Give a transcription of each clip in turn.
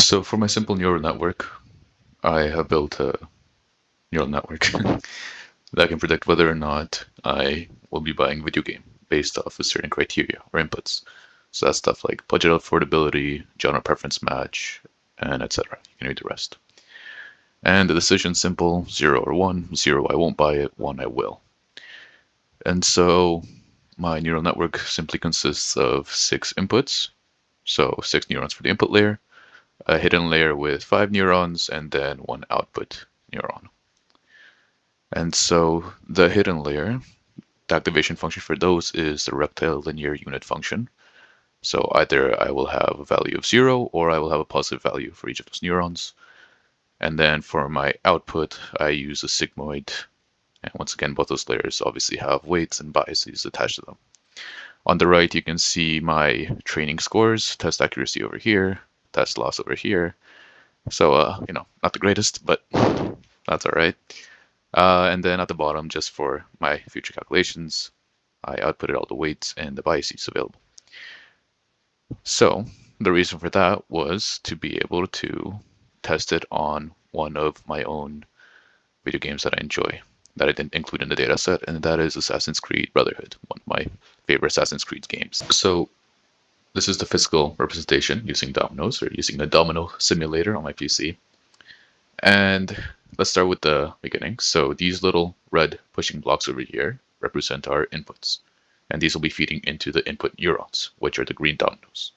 So for my simple neural network, I have built a neural network that can predict whether or not I will be buying a video game based off of certain criteria or inputs. So that's stuff like budget affordability, genre preference match, and etc. You can read the rest. And the decision's simple, 0 or 1. 0, I won't buy it. 1, I will. And so my neural network simply consists of 6 inputs. So 6 neurons for the input layer, a hidden layer with 5 neurons, and then 1 output neuron. And so the hidden layer, the activation function for those is the rectilinear unit function. So either I will have a value of 0 or I will have a positive value for each of those neurons. And then for my output, I use a sigmoid. And once again, both those layers obviously have weights and biases attached to them. On the right, you can see my training scores, test accuracy over here, test loss over here. So, not the greatest, but that's all right. And then at the bottom, just for my future calculations, I outputted all the weights and the biases available. So the reason for that was to be able to test it on one of my own video games that I enjoy, that I didn't include in the data set, and that is Assassin's Creed Brotherhood, one of my favorite Assassin's Creed games. So this is the physical representation using dominoes, or using the domino simulator on my PC. And let's start with the beginning. So these little red pushing blocks over here represent our inputs. And these will be feeding into the input neurons, which are the green dominoes.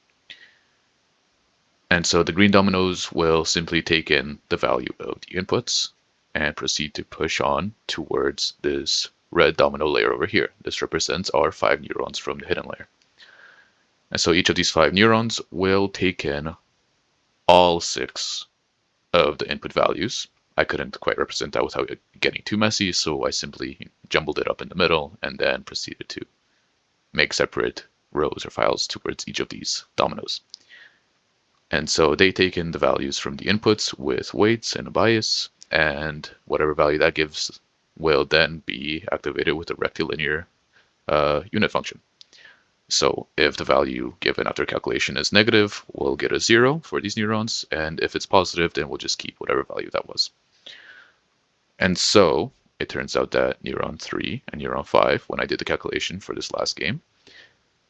And so the green dominoes will simply take in the value of the inputs and proceed to push on towards this red domino layer over here. This represents our 5 neurons from the hidden layer. And so each of these 5 neurons will take in all 6 of the input values. I couldn't quite represent that without it getting too messy, so I simply jumbled it up in the middle and then proceeded to make separate rows or files towards each of these dominoes. And so they take in the values from the inputs with weights and a bias, and whatever value that gives will then be activated with a rectilinear unit function. So if the value given after calculation is negative, we'll get a 0 for these neurons, and if it's positive, then we'll just keep whatever value that was. And so it turns out that neuron 3 and neuron 5, when I did the calculation for this last game,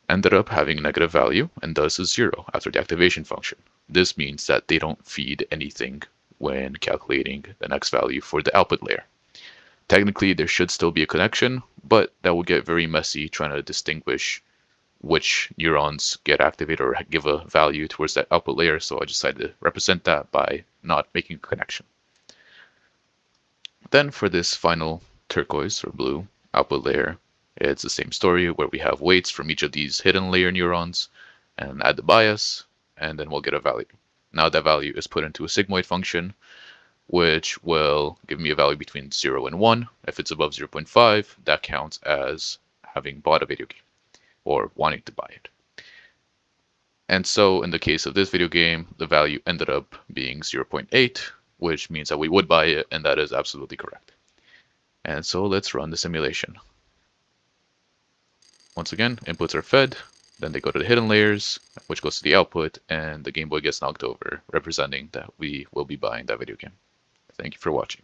ended up having a negative value and thus a 0 after the activation function. This means that they don't feed anything when calculating the next value for the output layer. Technically, there should still be a connection, but that will get very messy trying to distinguish which neurons get activated or give a value towards that output layer, so I decided to represent that by not making a connection. Then for this final turquoise or blue output layer, it's the same story where we have weights from each of these hidden layer neurons and add the bias, and then we'll get a value. Now that value is put into a sigmoid function, which will give me a value between 0 and 1. If it's above 0.5, that counts as having bought a video game or wanting to buy it. And so in the case of this video game, the value ended up being 0.8, which means that we would buy it, and that is absolutely correct. And so let's run the simulation. Once again, inputs are fed, then they go to the hidden layers, which goes to the output, and the Game Boy gets knocked over, representing that we will be buying that video game. Thank you for watching.